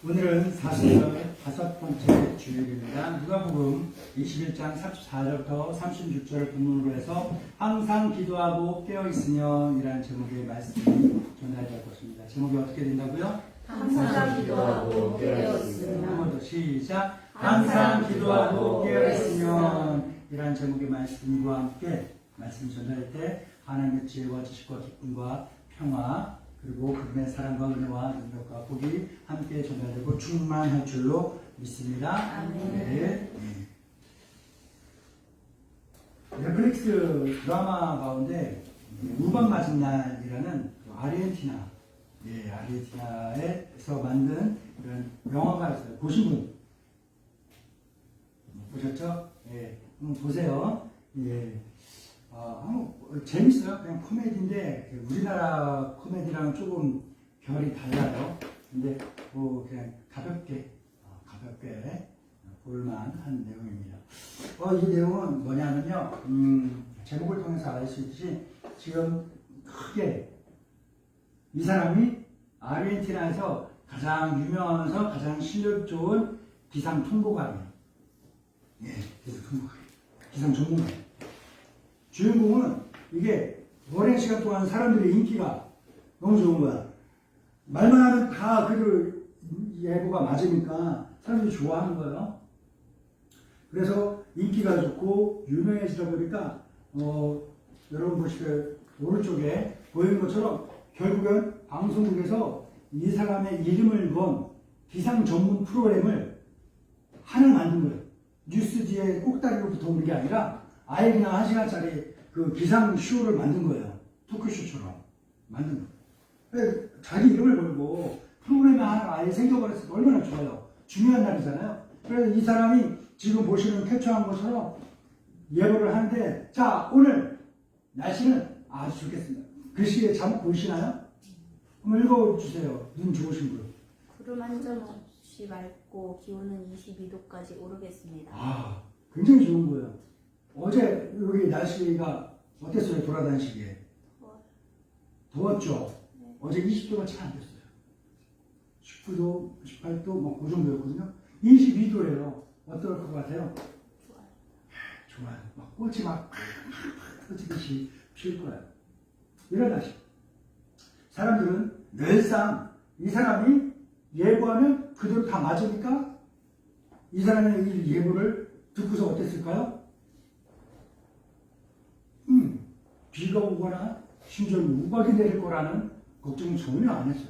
오늘은 40절 5번째 주일입니다. 누가복음 21장 34절부터 36절 본문으로 해서 항상 기도하고 깨어있으며 이라는 제목의 말씀이 전달될 것입니다. 제목이 어떻게 된다고요? 항상 기도하고 깨어있으며. 한 번 더 시작. 항상 기도하고 깨어있으며 이라는 제목의 말씀과 함께 말씀 전달할 때 하나님의 지혜와 지식과 기쁨과 평화 그리고 그분의 사랑과 은혜와 능력과 복이 함께 전달되고 충만할 줄로 믿습니다. 아멘. 네. 넷플릭스 드라마 가운데 우박 맞은 날이라는 아르헨티나, 아르헨티나에서 만든 이런 영화가 있어요. 보신 분 보셨죠? 한번 보세요. 재밌어요. 그냥 코미디인데 우리나라 코미디랑 조금 결이 달라요. 근데 그냥 가볍게 볼만한 내용입니다. 이 내용은 뭐냐면요. 제목을 통해서 알 수 있듯이 지금 크게 이 사람이 아르헨티나에서 가장 유명하면서 가장 실력 좋은 기상 통보관이에요. 기상 전문가예요. 주인공은 이게 오랜 시간 동안 사람들의 인기가 너무 좋은 거야. 말만 하면 다 그 예보가 맞으니까 사람들이 좋아하는 거예요. 그래서 인기가 좋고 유명해지다 보니까 여러분 보시길 오른쪽에 보이는 것처럼 결국은 방송국에서 이 사람의 이름을 건 기상 전문 프로그램을 하나 만든 거예요. 뉴스 뒤에 꼭다리로 붙어오는 게 아니라 아예 그냥 1시간짜리 그 기상 쇼를 만든 거예요. 토크쇼처럼 만든 거예요. 자기 이름을 걸고 프로그램이 하나 아예 생겨버렸을 때 얼마나 좋아요. 중요한 날이잖아요. 그래서 이 사람이 지금 보시는 캡처한 것처럼 예보를 하는데, 자, 오늘 날씨는 아주 좋겠습니다. 글씨에 제목 보이시나요? 한번 읽어주세요. 눈 좋으신 분. 구름 한 점 없이 맑고 기온은 22도까지 오르겠습니다. 굉장히 좋은 거예요. 어제 여기 날씨가 어땠어요? 돌아다니시기에? 더웠죠? 네. 어제 20도가 채 안 됐어요. 19도, 18도, 그 정도였거든요. 22도예요. 어떨 것 같아요? 좋아요. 막 꽃이 막 터지듯이 필 거예요. 이런 날씨. 사람들은 늘상 이 사람이 예보하면 그대로 다 맞으니까 이 사람의 이 예보를 듣고서 어땠을까요? 비가 오거나 심지어 우박이 내릴 거라는 걱정은 전혀 안 했어요.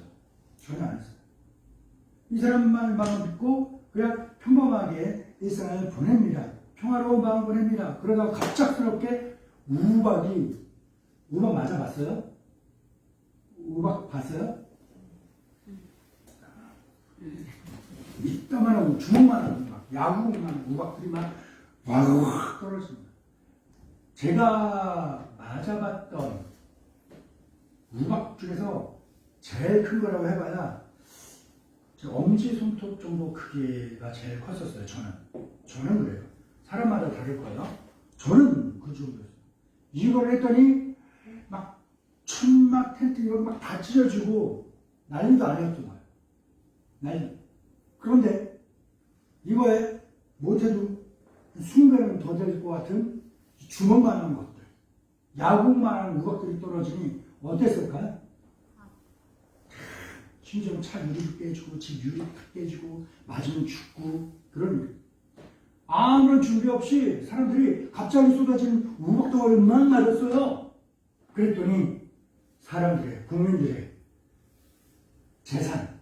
이 사람 말만 듣고 그냥 평범하게 일상을 보냅니다. 평화로운 마음 보냅니다. 그러다가 갑작스럽게 우박 맞아봤어요? 우박 봤어요? 이따만한 주먹만한 우박, 야구만 우박들이 막 와우 떨어집니다. 제가 맞아봤던 우박 중에서 제일 큰 거라고 해봐야 엄지손톱 정도 크기가 제일 컸었어요. 저는 그래요. 사람마다 다를 거예요. 저는 그 정도였어요. 이걸 했더니 막 천막 텐트 이런 막 다 찢어지고 난리도 아니었던 거예요. 난리. 그런데 이거에 못해도 순간은 더 될 것 같은 주먹만한 것들, 야구만한 우박들이 떨어지니 어땠을까요? 심지어 차 유리도 깨지고 집 유리도 깨지고 맞으면 죽고 그런 일. 아무런 준비 없이 사람들이 갑자기 쏟아지는 우박덩어리만 맞았어요. 그랬더니 사람들의, 국민들의 재산,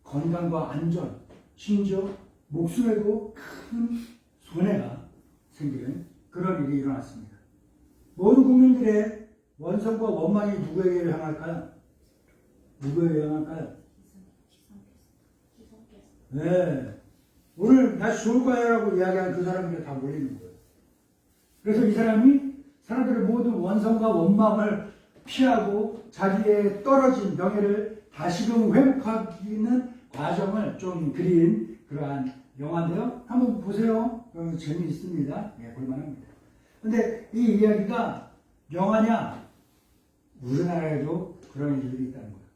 건강과 안전, 심지어 목숨에도 큰 손해가 생기는 그런 일이 일어났습니다. 모든 국민들의 원성과 원망이 누구에게 향할까요? 네. 오늘 날씨 좋을 거야 라고 이야기한 그 사람에게 다 몰리는 거예요. 그래서 이 사람이 사람들의 모든 원성과 원망을 피하고 자기의 떨어진 명예를 다시금 회복하기는 과정을 좀 그린 그러한 영화인데요. 한번 보세요. 재미있습니다. 볼만합니다. 근데 이 이야기가 영화냐? 우리나라에도 그런 일들이 있다는 거예요.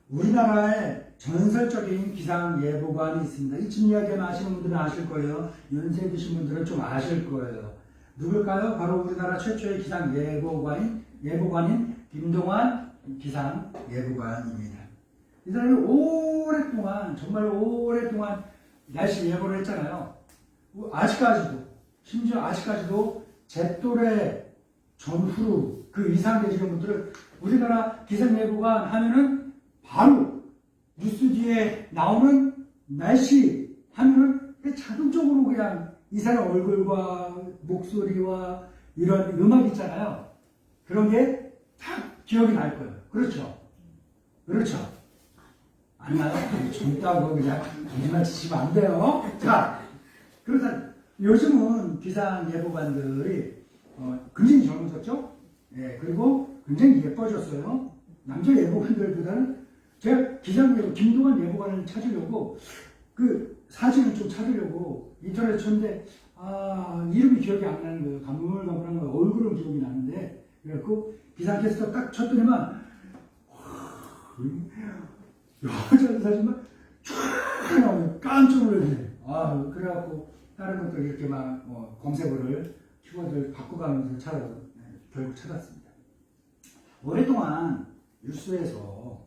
우리나라에 전설적인 기상예보관이 있습니다. 이쯤 이야기하면 아시는 분들은 아실 거예요. 연세 드신 분들은 좀 아실 거예요. 누굴까요? 바로 우리나라 최초의 예보관인 김동완 기상예보관입니다. 이 사람이 오랫동안, 정말 오랫동안 날씨 예보를 했잖아요. 심지어 아직까지도 제 또래 전후로 그 이상 되시는 분들은 우리나라 기상예보관 하면은 바로 뉴스 뒤에 나오는 날씨 하면은 자동적으로 그냥 이 사람 얼굴과 목소리와 이런 음악 있잖아요. 그런 게 다 기억이 날 거예요. 그렇죠? 그렇죠? 안 나요? 젊다고 그냥 거짓말 치시면 안 돼요. 자, 그래서 요즘은 기상 예보관들이 굉장히 젊어졌죠? 예, 그리고 굉장히 예뻐졌어요. 남자 예보관들보다는 제가 기상예보, 김동완 예보관을 찾으려고 그 사진을 좀 찾으려고 인터넷에 쳤는데 이름이 기억이 안 나는 거예요. 가물가물한 거예요. 얼굴은 기억이 나는데 그래갖고 기상캐스터 딱 쳤더니만 여자 사진만 쫙 나오면 깜짝 놀랐네. 그래갖고 다른 것들 이렇게 막 검색어를 키워드를 바꿔가면서 결국 찾았습니다. 오랫동안 뉴스에서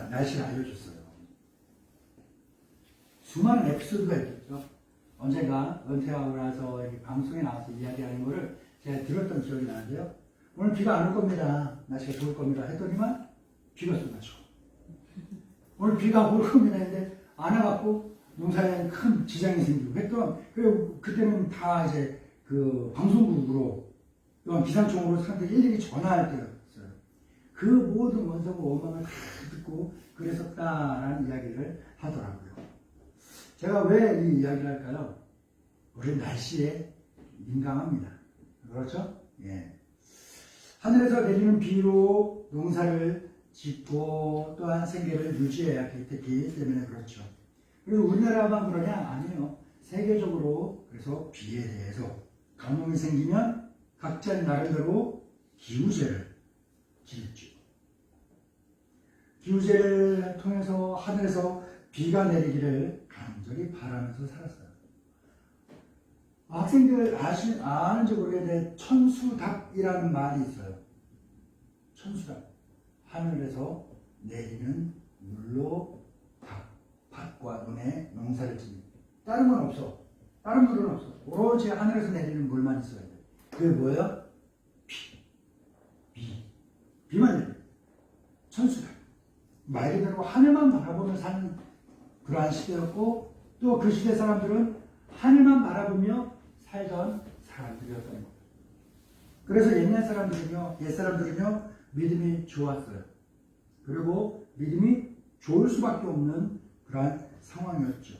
날씨를 알려줬어요. 수많은 에피소드가 있겠죠. 언젠가 은퇴하고 나서 방송에 나와서 이야기하는 거를 제가 들었던 기억이 나는데요. 오늘 비가 안 올 겁니다. 날씨가 좋을 겁니다. 했더니만 비가 쏟아져. 오늘 비가 올 겁니다. 했는데 안 와갖고 농사에 큰 지장이 생기고 했던, 그리고 그때는 다 이제 그 방송국으로 또한 기상청으로 사람들이 일일이 전화할 때였어요. 그 모든 원석과 원망을 다 듣고 그랬었다라는 이야기를 하더라고요. 제가 왜 이 이야기를 할까요? 우리 날씨에 민감합니다. 그렇죠? 예. 하늘에서 내리는 비로 농사를 짓고 또한 생계를 유지해야 했기 때문에 그렇죠. 그리고 우리나라만 그러냐? 아니에요. 세계적으로 그래서 비에 대해서 가뭄이 생기면 각자 나름대로 기우제를 지었죠. 기우제를 통해서 하늘에서 비가 내리기를 간절히 바라면서 살았어요. 학생들 아는지 모르겠는데 천수답이라는 말이 있어요. 천수답. 하늘에서 내리는 물로 밭과 논에 농사를 짓는. 다른 건 없어. 다른 물은 없어. 오로지 하늘에서 내리는 물만 있어야 돼. 그게 뭐예요? 비만 내려. 천수답. 말 그대로 하늘만 바라보며 사는 그러한 시대였고, 또 그 시대 사람들은 하늘만 바라보며 살던 사람들이었던 겁니다. 그래서 옛 사람들은요 믿음이 좋았어요. 그리고 믿음이 좋을 수밖에 없는 그러한 상황이었죠.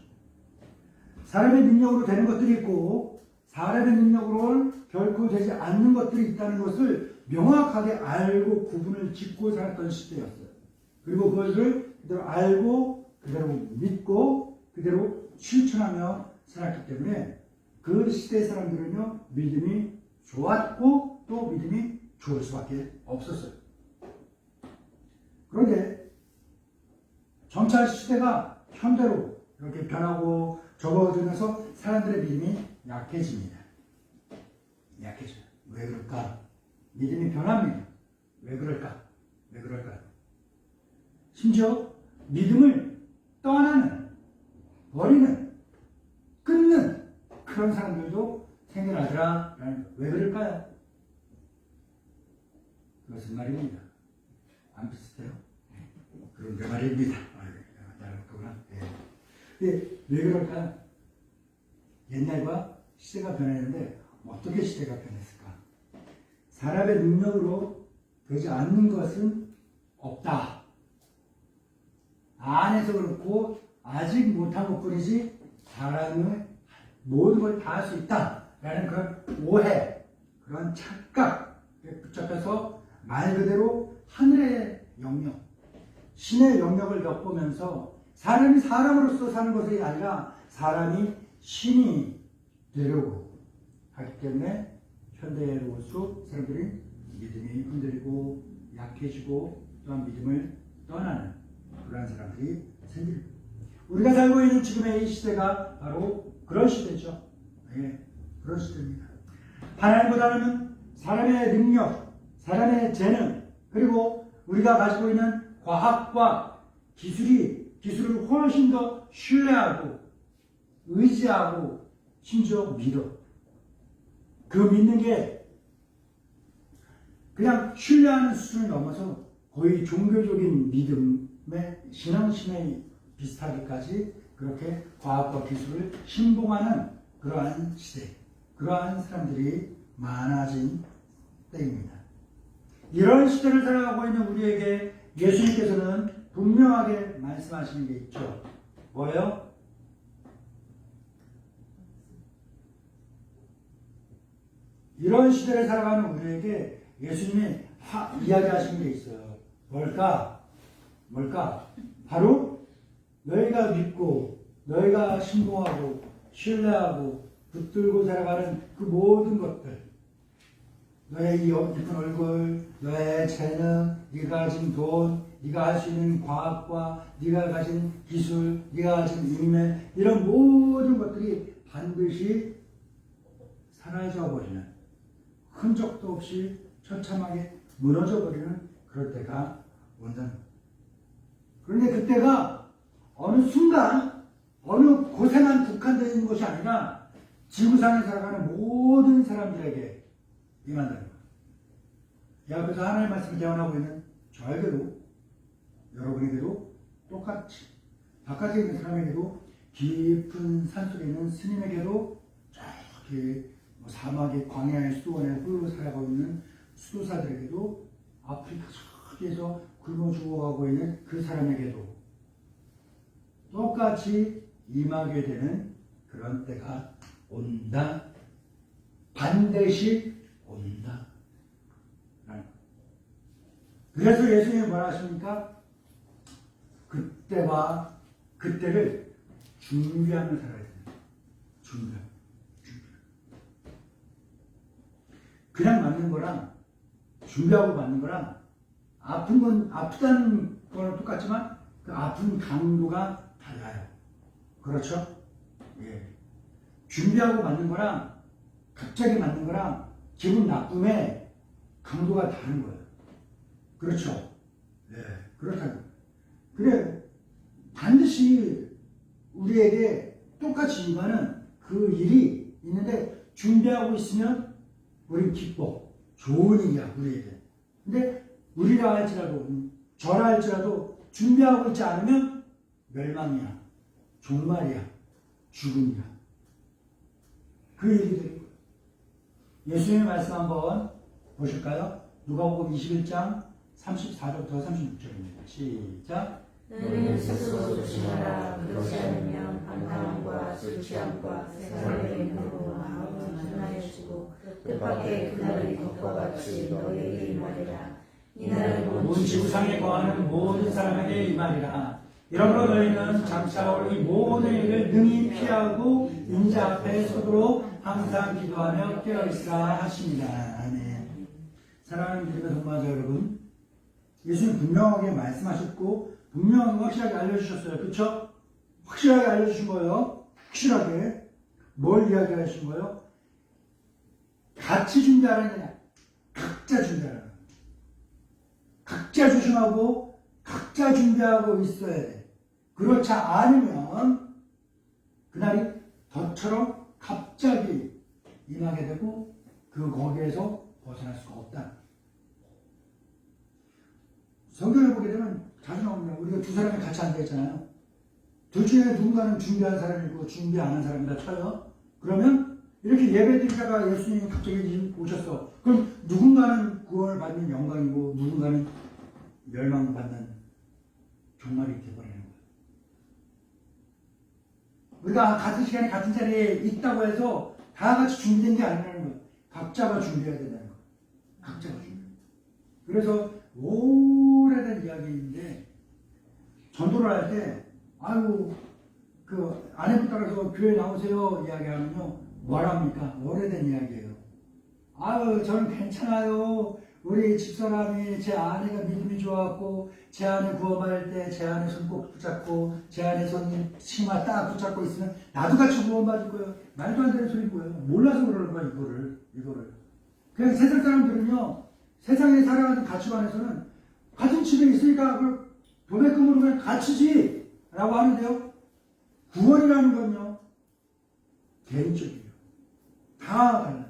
사람의 능력으로 되는 것들이 있고 사람의 능력으로는 결코 되지 않는 것들이 있다는 것을 명확하게 알고 구분을 짓고 살았던 시대였어요. 그리고 그것을 그대로 알고 그대로 믿고 그대로 실천하며 살았기 때문에 그 시대 사람들은요 믿음이 좋았고 또 믿음이 좋을 수밖에 없었어요. 그런데 점차 시대가 현대로 이렇게 변하고 접어들면서 사람들의 믿음이 약해집니다. 약해져요. 왜 그럴까? 믿음이 변합니다. 왜 그럴까? 심지어 믿음을 버리는, 끊는 그런 사람들도 생겨나더라. 왜 그럴까요? 그것은 말입니다. 안 비슷해요? 그런데 말입니다. 왜 그럴까요? 옛날과 시대가 변했는데 어떻게 시대가 변했을까? 사람의 능력으로 되지 않는 것은 없다. 안 해서 그렇고 아직 못한 것뿐이지 사람은 모든 걸 다 할 수 있다라는 그런 오해, 그런 착각에 붙잡혀서 말 그대로 하늘의 영역, 신의 영역을 엿보면서 사람이 사람으로서 사는 것이 아니라 사람이 신이 되려고 하기 때문에 현대로 올수록 사람들이 믿음이 흔들리고 약해지고 또한 믿음을 떠나는 그런 사람들이 생깁니다. 우리가 살고 있는 지금의 이 시대가 바로 그런 시대죠. 예, 그런 시대입니다. 하나님보다는 사람의 능력, 사람의 재능, 그리고 우리가 가지고 있는 과학과 기술을 훨씬 더 신뢰하고 의지하고 심지어 믿어. 그 믿는 게 그냥 신뢰하는 수준을 넘어서 거의 종교적인 믿음의 신앙심에 비슷하기까지 그렇게 과학과 기술을 신봉하는 그러한 시대, 그러한 사람들이 많아진 때입니다. 이런 시대를 살아가고 있는 우리에게 예수님께서는 분명하게 말씀하시는 게 있죠. 뭐예요? 이런 시대를 살아가는 우리에게 예수님이 이야기하시는 게 있어요. 뭘까? 바로 너희가 믿고 너희가 신봉하고 신뢰하고 붙들고 살아가는 그 모든 것들, 너의 예쁜 얼굴, 너의 재능, 네가 가진 돈, 네가 할 수 있는 과학과 네가 가진 기술, 네가 가진 인맥, 이런 모든 것들이 반드시 사라져버리는, 흔적도 없이 처참하게 무너져버리는 그럴 때가 온다는 거예요. 그런데 그때가 어느 순간, 어느 곳에만 국한되어 있는 것이 아니라 지구상에 살아가는 모든 사람들에게 임한다는 거예요. 이 앞에서 하나님의 말씀을 대언하고 있는 저에게도, 여러분에게도 똑같이, 바깥에 있는 사람에게도, 깊은 산속에 있는 스님에게도, 저기 사막의 광야의 수도원에 홀로 살아가고 있는 수도사들에게도, 아프리카 저기에서 굶어 죽어가고 있는 그 사람에게도 똑같이 임하게 되는 그런 때가 온다. 반드시 온다. 그래서 예수님이 뭐라 하십니까? 그때와 그때를 준비하며 살아야 됩니다. 준비. 그냥 맞는 거랑 준비하고 맞는 거랑 아프다는 거는 똑같지만 그 아픈 강도가 달라요. 그렇죠? 예. 준비하고 맞는 거랑 갑자기 맞는 거랑 기분 나쁨의 강도가 다른 거예요. 그렇죠? 네, 그렇다고. 그래, 반드시 우리에게 똑같이 임하는 그 일이 있는데 준비하고 있으면 우린 기뻐. 좋은 일이야, 우리에게. 근데 우리라 할지라도, 저라 할지라도 준비하고 있지 않으면 멸망이야, 종말이야, 죽음이야. 그 일이 되는 거예요. 예수님의 말씀 한번 보실까요? 누가복음 21장 34절부터 36절입니다. 시작. 너희는 스스로 조심하라. 그렇지 않으면 방탕함과 술 취함과 세상의 행동으로 마음을 분하여지고 뜻밖의 그날이 덕과 같이 너희에게 임하리라. 이날은 온 지구상에 거하는 모든 사람에게 임하리라. 이러므로 너희는 장차 올 이 모든 일을 능히 피하고 인자 앞에 서도록 항상 기도하며 깨어있으라 하십니다. 아멘. 사랑하는 믿음의 동반자 여러분, 예수님 분명하게 말씀하셨고 분명하게 확실하게 알려주셨어요. 그렇죠? 확실하게 알려주신 거예요. 확실하게. 뭘 이야기하신 거예요? 같이 준비하라는 게 아니라 각자 준비하라는 거예요. 각자 조심하고 각자 준비하고 있어야 돼. 그렇지 않으면 그날이 덫처럼 갑자기 임하게 되고 거기에서 벗어날 수가 없다. 성경을 보게 되면 자주 나옵니다. 우리가 두 사람이 같이 앉아있잖아요. 둘 중에 누군가는 준비한 사람이고 준비 안 한 사람이다 쳐요. 그러면 이렇게 예배드리다가 예수님이 갑자기 오셨어. 그럼 누군가는 구원을 받는 영광이고 누군가는 멸망받는 종말이 되어버리는 거예요. 우리가 같은 시간에 같은 자리에 있다고 해서 다 같이 준비된 게 아니라는 거예요. 각자가 준비해야 된다는 거예요. 각자가 준비. 그래서 오래된 이야기인데 전도를 할 때 아유 그 아내분 따라서 교회 나오세요 이야기하면요 뭐랍니까? 오래된 이야기예요. 아유 저는 괜찮아요. 우리 집사람이 제 아내가 믿음이 좋았고 제 아내 구원받을 때 제 아내 손 꼭 붙잡고 제 아내 손 치마 딱 붙잡고 있으면 나도 같이 구원받을 거예요. 말도 안 되는 소리인 거예요. 몰라서 그러는 거야 이거를. 그냥 세상 사람들은요, 세상에 살아가는 가치관에서는 같은 집에 있으니까 그 도매금으로 그냥 갇히지 라고 하는데요. 구원이라는 건요, 개인적이에요. 다 달라요.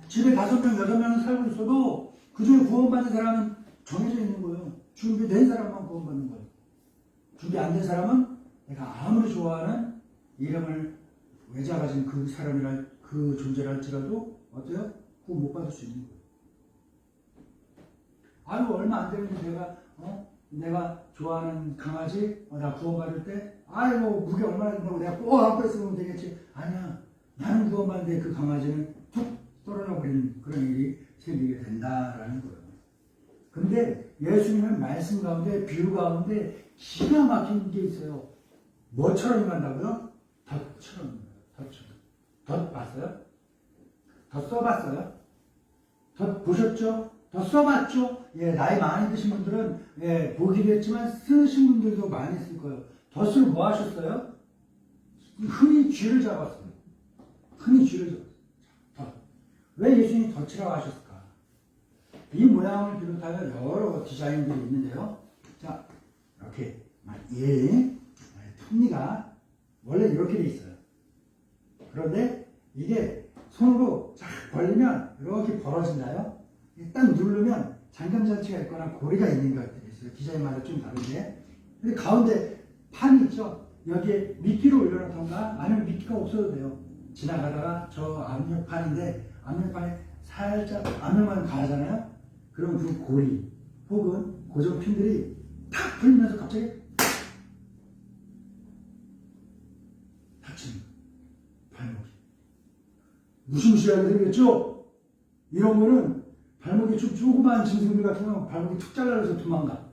집에 5명, 6명은 살고 있어도 그 중에 구원받는 사람은 정해져 있는 거예요. 준비된 사람만 구원받는 거예요. 준비 안 된 사람은 내가 아무리 좋아하는 이름을 외자 가진 그 사람이랄 그 존재를 할지라도 어때요? 구원 못 받을 수 있는 거예요. 아유, 얼마 안 되는데 내가 좋아하는 강아지 나 구원받을 때 아이고 무게 얼마나 된다고 내가 꼭 안고 있으면 되겠지. 아니야. 나는 구원받는데 그 강아지는 툭 떨어져 버리는 그런 일이 생기게 된다라는 거예요. 근데 예수님은 말씀 가운데 비유 가운데 기가 막힌 게 있어요. 뭐처럼 임한다고요? 덫처럼. 덫 봤어요? 덫 써봤어요? 덫 보셨죠? 덫 써봤죠? 예, 나이 많이 드신 분들은 예, 보기도 했지만 쓰신 분들도 많이 쓸 거예요. 덫을 뭐 하셨어요? 흔히 쥐를 잡았어요. 덫. 왜 예수님이 덫이라고 하셨을까? 이 모양을 비롯하여 여러 디자인들이 있는데요. 자, 이렇게 톱니가 원래 이렇게 돼 있어요. 그런데 이게 손으로 쫙 벌리면 이렇게 벌어진다요. 딱 누르면 잠금장치가 있거나 고리가 있는 것들이 있어요. 디자인마다 좀 다른데. 근데 가운데 판이 있죠. 여기에 미끼를 올려놓던가 아니면 미끼가 없어도 돼요. 지나가다가 저 압력판인데 압력판에 살짝 압력만 가하잖아요. 그럼 그 고리 혹은 고정핀들이 탁 풀리면서 갑자기 닫히는 거예요. 발목이. 무시무시하게 생겼죠? 이런 거는 발목이 좀 조그마한 짐승들 같은 경우는 발목이 툭 잘라서 도망가.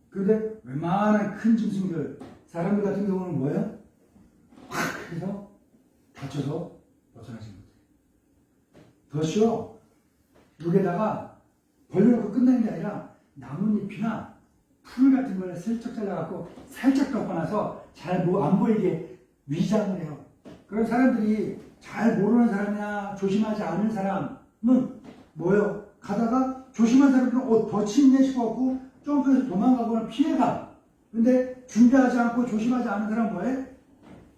그런데 웬만한 큰 짐승들, 사람들 같은 경우는 뭐예요? 확 해서 다쳐서 벗어나지 못해요. 덫이요, 여기다가 벌려놓고 끝나는 게 아니라 나뭇잎이나 풀 같은 걸 슬쩍 잘라갖고 살짝 덮어놔서 잘 안 보이게 위장을 해요. 그런 사람들이 잘 모르는 사람이나 조심하지 않은 사람은 뭐예요? 가다가 조심한 사람들은 덫이 있네 싶어갖고 점프해서 도망가거나 피해가. 근데 준비하지 않고 조심하지 않은 사람은 뭐해?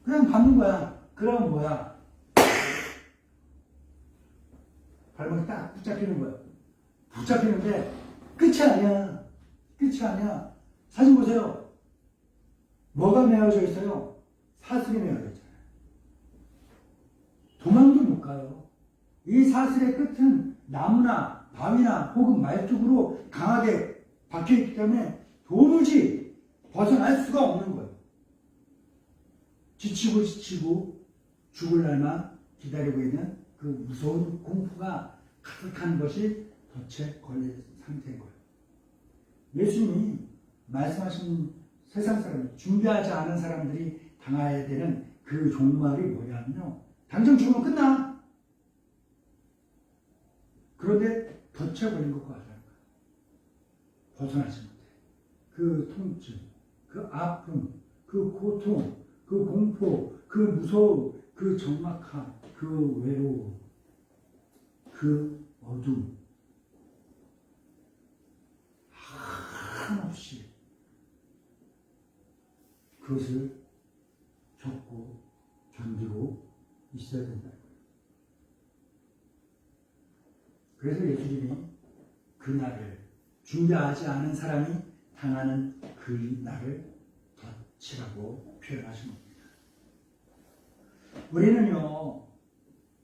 그냥 밟는 거야. 그러면 뭐야? 발목이 딱 붙잡히는 거야. 붙잡히는데 끝이 아니야. 사진 보세요. 뭐가 메어져 있어요? 사슬이 메어져 있잖아요. 도망도 못 가요. 이 사슬의 끝은 나무나 바위나 혹은 말뚝으로 강하게 박혀있기 때문에 도무지 벗어날 수가 없는 거예요. 지치고 죽을 날만 기다리고 있는 그 무서운 공포가 가득한 것이 덫에 걸린 상태인 거예요. 예수님이 말씀하신 세상 사람, 준비하지 않은 사람들이 당해야 되는 그 종말이 뭐냐면요. 당장 죽으면 끝나. 그런데 덫에 걸린 것과 같아요. 벗어나지 못해. 그 통증, 그 아픔, 그 고통, 그 공포, 그 무서움, 그 적막함, 그 외로움, 그 어둠, 한없이 그것을 겪고 견디고 있어야 된다는 거예요. 그래서 예수님이 그날을 준비하지 않은 사람이 당하는 그 날을 덫이라고 표현하신 겁니다. 우리는요,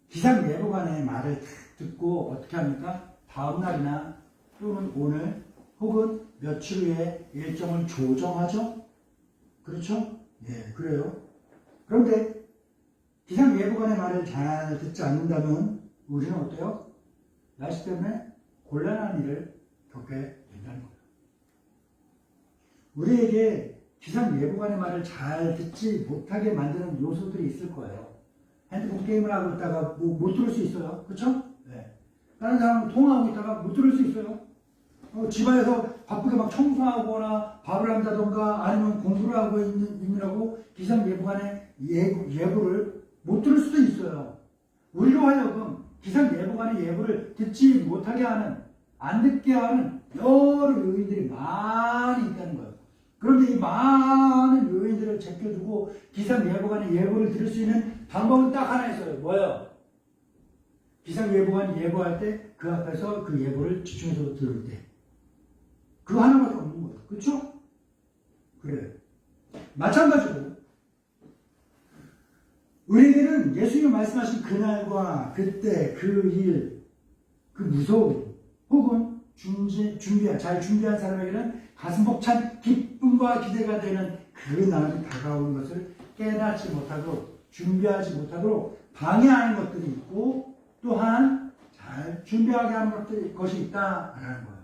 기상예보관의 말을 듣고 어떻게 합니까? 다음 날이나 또는 오늘 혹은 며칠 후에 일정을 조정하죠? 그렇죠? 예, 그래요. 그런데 기상예보관의 말을 잘 듣지 않는다면 우리는 어때요? 날씨 때문에 곤란한 일을 겪게 된다는 거예요. 우리에게 기상예보관의 말을 잘 듣지 못하게 만드는 요소들이 있을 거예요. 핸드폰 게임을 하고 있다가 못 들을 수 있어요. 그렇죠? 네. 다른 사람하고 통화하고 있다가 못 들을 수 있어요. 집안에서 바쁘게 막 청소하거나 밥을 한다던가 아니면 공부를 하고 있느라고 기상예보관의 예보를 못 들을 수도 있어요. 우리로 하여금 기상예보관의 예보를 듣지 못하게 하는, 안 듣게 하는 여러 요인들이 많이 있다는 거예요. 그런데 이 많은 요인들을 제껴두고 기상예보관의 예보를 들을 수 있는 방법은 딱 하나 있어요. 뭐예요? 기상예보관이 예보할 때 그 앞에서 그 예보를 집중해서 들을 때. 그거 하나밖에 없는 거예요. 그렇죠? 그래요. 마찬가지로 우리에게는 예수님이 말씀하신 그날과 그때 그 일, 그 무서움 혹은 잘 준비한 사람에게는 가슴 벅찬 기쁨과 기대가 되는 그 날이 다가오는 것을 깨닫지 못하도록 준비하지 못하도록 방해하는 것들이 있고 또한 잘 준비하게 하는 것이 있다라는 거예요.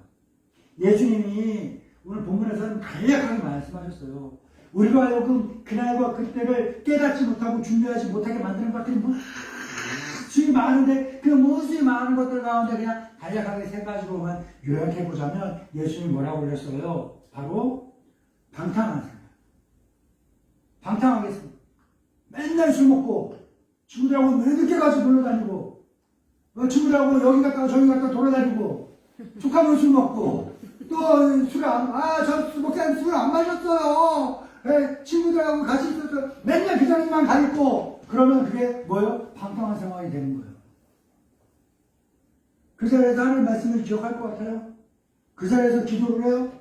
예수님이 오늘 본문에서는 간략하게 말씀하셨어요. 우리가 하여금 그날과 그때를 깨닫지 못하고 준비하지 못하게 만드는 것들이 무수히 많은데 그 무수히 많은 것들 가운데 그냥 간략하게 세 가지로만 요약해보자면 예수님이 뭐라고 그랬어요? 바로 방탕한 생활. 방탕하겠습니다. 맨날 술 먹고 친구들하고 왜 늦게까지 놀러다니고 친구들하고 여기 갔다가 저기 갔다가 돌아다니고 툭하면 술 먹고 또 저 목사님 술 안 마셨어요. 친구들하고 같이 있어서 맨날 그 자리만 가 있고 그러면 그게 뭐예요? 방탕한 상황이 되는 거예요. 그 자리에서 하는 말씀을 기억할 것 같아요? 그 자리에서 기도를 해요?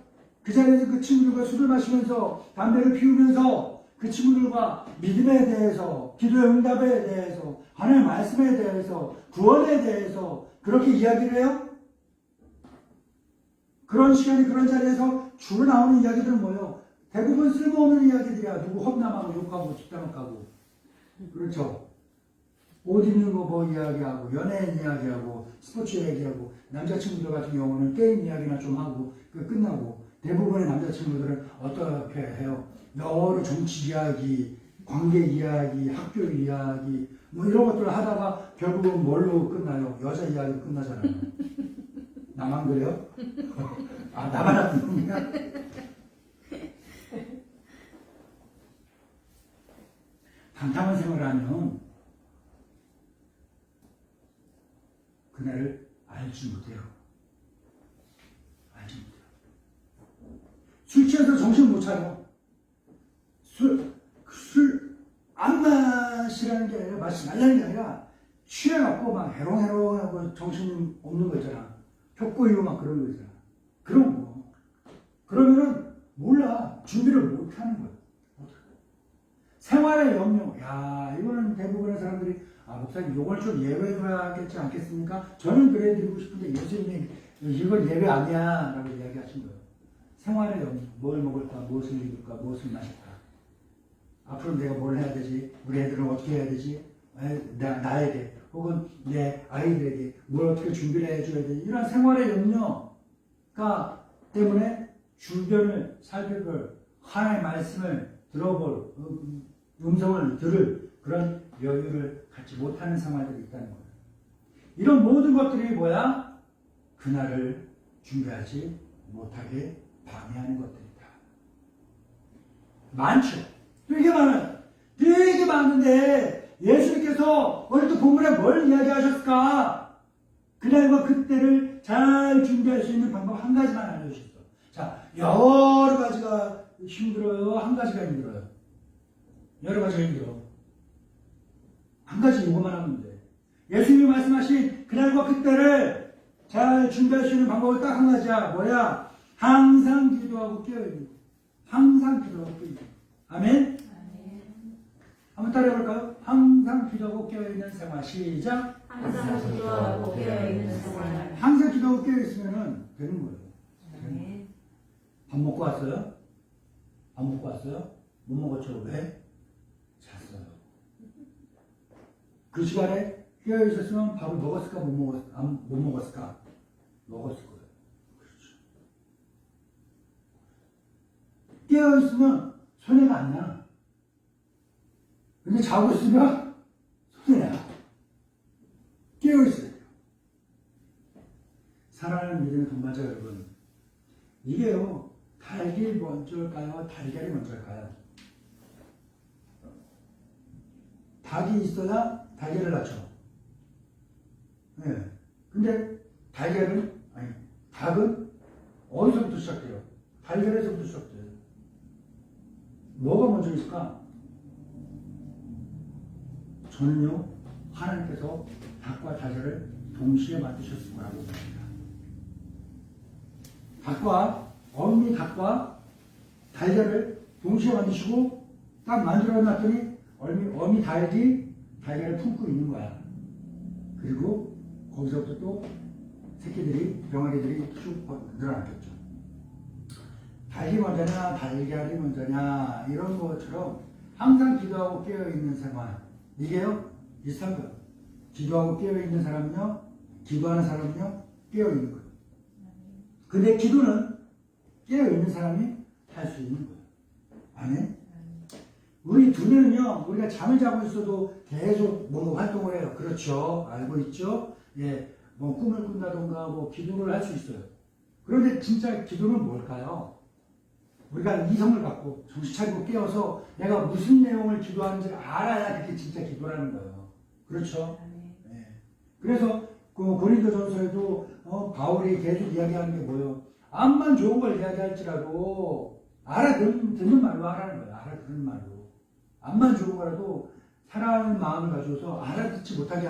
그 자리에서 그 친구들과 술을 마시면서 담배를 피우면서 그 친구들과 믿음에 대해서 기도의 응답에 대해서 하나님의 말씀에 대해서 구원에 대해서 그렇게 이야기를 해요? 그런 시간에 그런 자리에서 주로 나오는 이야기들은 뭐예요? 대부분 쓸모없는 이야기들이야. 누구 험담하고 욕하고 뒷담화하고 그렇죠. 옷 입는 거 뭐 이야기하고 연예인 이야기하고 스포츠 이야기하고 남자친구들 같은 경우는 게임 이야기나 좀 하고 끝나고 대부분의 남자친구들은 어떻게 해요? 여러 정치 이야기, 관계 이야기, 학교 이야기 뭐 이런 것들을 하다가 결국은 뭘로 끝나요? 여자 이야기로 끝나잖아요. 나만 그래요? 아 나만 하는 놈이야? 방탕한 생활을 하면 그날을 알지 못해요. 알지 못해요. 술 취해서 정신 못 차려. 술 안 마시라는 게 아니라 마시지 말라는 게 아니라 취해갖고 막 해롱해롱하고 정신 없는 거 있잖아. 표 꼬이고 막 그런 거 있잖아. 그런 거. 그러면은 몰라. 준비를 못 하는 거야. 생활의 염려. 야, 이거는 대부분의 사람들이 목사님 이걸 좀 예외해야겠지 않겠습니까? 저는 그래 드리고 싶은데 예수님이 이건 예외 아니야 라고 이야기하신 거예요. 생활의 염려. 뭘 먹을까? 무엇을 입을까? 무엇을 마실까? 앞으로 내가 뭘 해야 되지? 우리 애들은 어떻게 해야 되지? 나에게 혹은 내 아이들에게 뭘 어떻게 준비를 해줘야 되지? 이런 생활의 염려가 때문에 주변을 살펴볼 하나님의 말씀을 들어볼 음성을 들을 그런 여유를 갖지 못하는 생활들이 있다는 거예요. 이런 모든 것들이 뭐야? 그날을 준비하지 못하게 방해하는 것들이다. 많죠. 되게 많아요. 되게 많은데 예수님께서 오늘 또 본문에 뭘 이야기하셨을까? 그날과 그때를 잘 준비할 수 있는 방법 한 가지만 알려주셨어. 자, 여러 가지가 힘들어요? 한 가지가 힘들어요? 여러 가지가 힘들어. 한 가지 이거만 하면 돼. 예수님이 말씀하신 그날과 그때를 잘 준비할 수 있는 방법은 딱 한 가지야. 뭐야? 항상 기도하고 깨어있는 거. 항상 기도하고 깨어있는 거. 아멘? 한번 따라해볼까요? 항상 기도하고 깨어있는 생활. 시작. 항상 기도하고 깨어있는 생활. 항상 기도하고 깨어있으면 되는 거예요. 밥 먹고 왔어요? 밥 먹고 왔어요? 못 먹었죠? 왜? 잤어요. 그 시간에 깨어있었으면 밥을 먹었을까? 못 먹었을까? 먹었을 거예요. 그렇죠. 깨어있으면 손해가 안 나. 근데 자고 있으면 손해야. 깨어있어야 돼요. 사랑하는 믿음의 동반자 여러분, 이게요, 닭이 먼저일까요? 달걀이 먼저일까요? 닭이 있어야 달걀을 낳죠. 네. 근데 닭은 어디서부터 시작해요? 달걀에서부터 시작돼요. 뭐가 먼저 있을까? 저는요, 하나님께서 닭과 달걀을 동시에 만드셨을 거라고 봅니다. 어미 닭과 달걀을 동시에 만드시고 딱 만들어 놨더니 어미 닭이 달걀을 품고 있는 거야. 그리고 거기서부터 또 새끼들이, 병아리들이 쭉 늘어났겠죠. 닭이 먼저냐, 달걀이 먼저냐, 이런 것처럼 항상 기도하고 깨어있는 생활. 이게요, 비슷한 거예요. 기도하고 깨어있는 사람은요, 기도하는 사람은요, 깨어있는 거예요. 근데 기도는 깨어있는 사람이 할 수 있는 거예요. 아멘? 우리 두뇌는요, 우리가 잠을 자고 있어도 계속 뭔가 활동을 해요. 그렇죠. 알고 있죠? 예, 뭐 꿈을 꾼다던가 뭐 기도를 할 수 있어요. 그런데 진짜 기도는 뭘까요? 우리가 이성을 갖고 정신 차리고 깨어서 내가 무슨 내용을 기도하는지를 알아야 그게 진짜 기도라는 거예요. 그렇죠? 예. 그래서 그 고린도전서에도 바울이 계속 이야기하는 게 뭐예요? 암만 좋은 걸 이야기할지라도 알아듣는 말로 하라는 거예요. 알아듣는 말로. 암만 좋은 거라도 사랑하는 마음을 가져서 알아듣지 못하게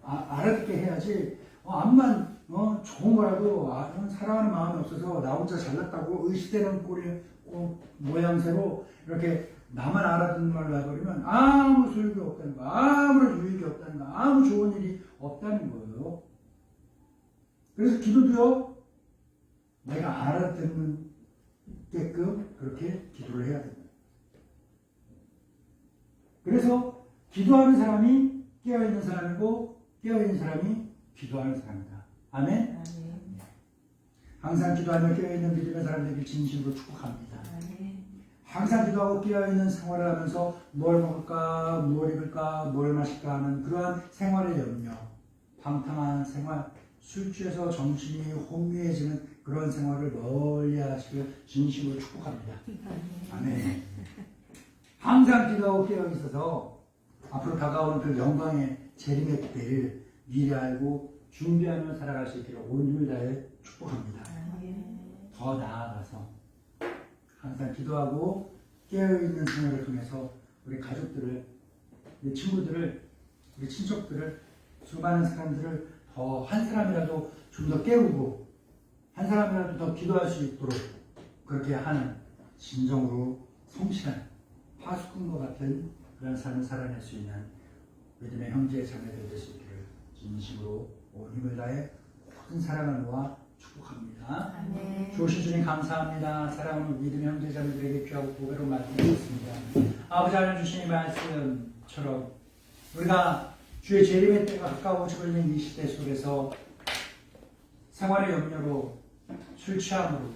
알아듣게 해야지. 암만 좋은 거라도 사랑하는 마음이 없어서 나 혼자 잘났다고 의시되는 꼴의 모양새로 이렇게 나만 알아듣는 말로 해버리면 아무 소용이 없다는 거, 아무런 유익이 없다는 거, 아무 좋은 일이 없다는 거예요. 그래서 기도도요, 내가 알아듣는 게끔 그렇게 기도를 해야 됩니다. 그래서 기도하는 사람이 깨어있는 사람이고 깨어있는 사람이 기도하는 사람이다. 아멘? 항상 기도하며 깨어있는 믿음의 사람들에게 진심으로 축복합니다. 항상 기도하고 깨어있는 생활을 하면서 뭘 먹을까, 뭘 입을까, 뭘 마실까 하는 그러한 생활의 염려, 방탕한 생활, 술 취해서 정신이 혼미해지는 그런 생활을 멀리 하시길 진심으로 축복합니다. 아멘. 항상 기도하고 깨어 있어서 앞으로 다가오는 그 영광의 재림의 때를 미리 알고 준비하며 살아갈 수 있기를 온 힘을 다해 축복합니다. 더 나아가서 항상 기도하고 깨어있는 생활을 통해서 우리 가족들을, 우리 친구들을, 우리 친척들을, 수많은 사람들을 더 한 사람이라도 좀 더 깨우고 한 사람이라도 더 기도할 수 있도록 그렇게 하는 진정으로 성실한 파수꾼과 같은 그런 삶을 살아낼 수 있는 믿음의 형제 자매들 되시기를 진심으로 온 힘을 다해 모든 사랑을 모아 축복합니다. 주오신 주님 감사합니다. 사랑하는 믿음의 형제 자매들에게 귀하고 보배로 말씀드렸습니다. 아버지 하나님 주신 이 말씀처럼 우리가 주의 재림의 때가 가까워지고 있는 이 시대 속에서 생활의 염려로 술 취함으로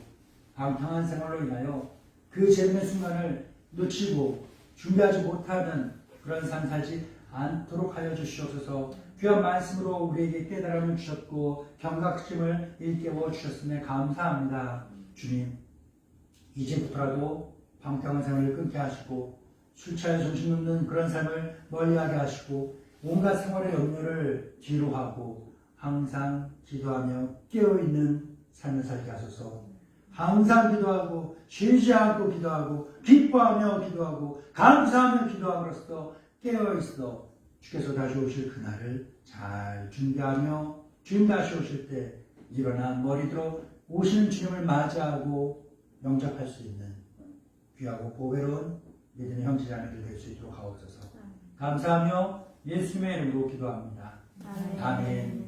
방탕한 생활로 인하여 그 재림의 순간을 놓치고 준비하지 못하는 그런 삶 살지 않도록 하여 주시옵소서. 귀한 말씀으로 우리에게 깨달음을 주셨고 경각심을 일깨워 주셨음에 감사합니다. 주님, 이제부터라도 방탕한 생활을 끊게 하시고 술 취하여 정신 없는 그런 삶을 멀리하게 하시고 온갖 생활의 염려를 뒤로 하고 항상 기도하며 깨어있는 삶을 살게 하소서. 항상 기도하고 쉬지 않고 기도하고 기뻐하며 기도하고 감사하며 기도함으로써 깨어있어 주께서 다시 오실 그날을 잘 준비하며 주님 다시 오실 때 일어나 머리 들어 오시는 주님을 맞이하고 영접할 수 있는 귀하고 보배로운 믿음의 형제자매들 될 수 있도록 하옵소서. 감사하며 예수님의 이름으로 기도합니다. 아멘.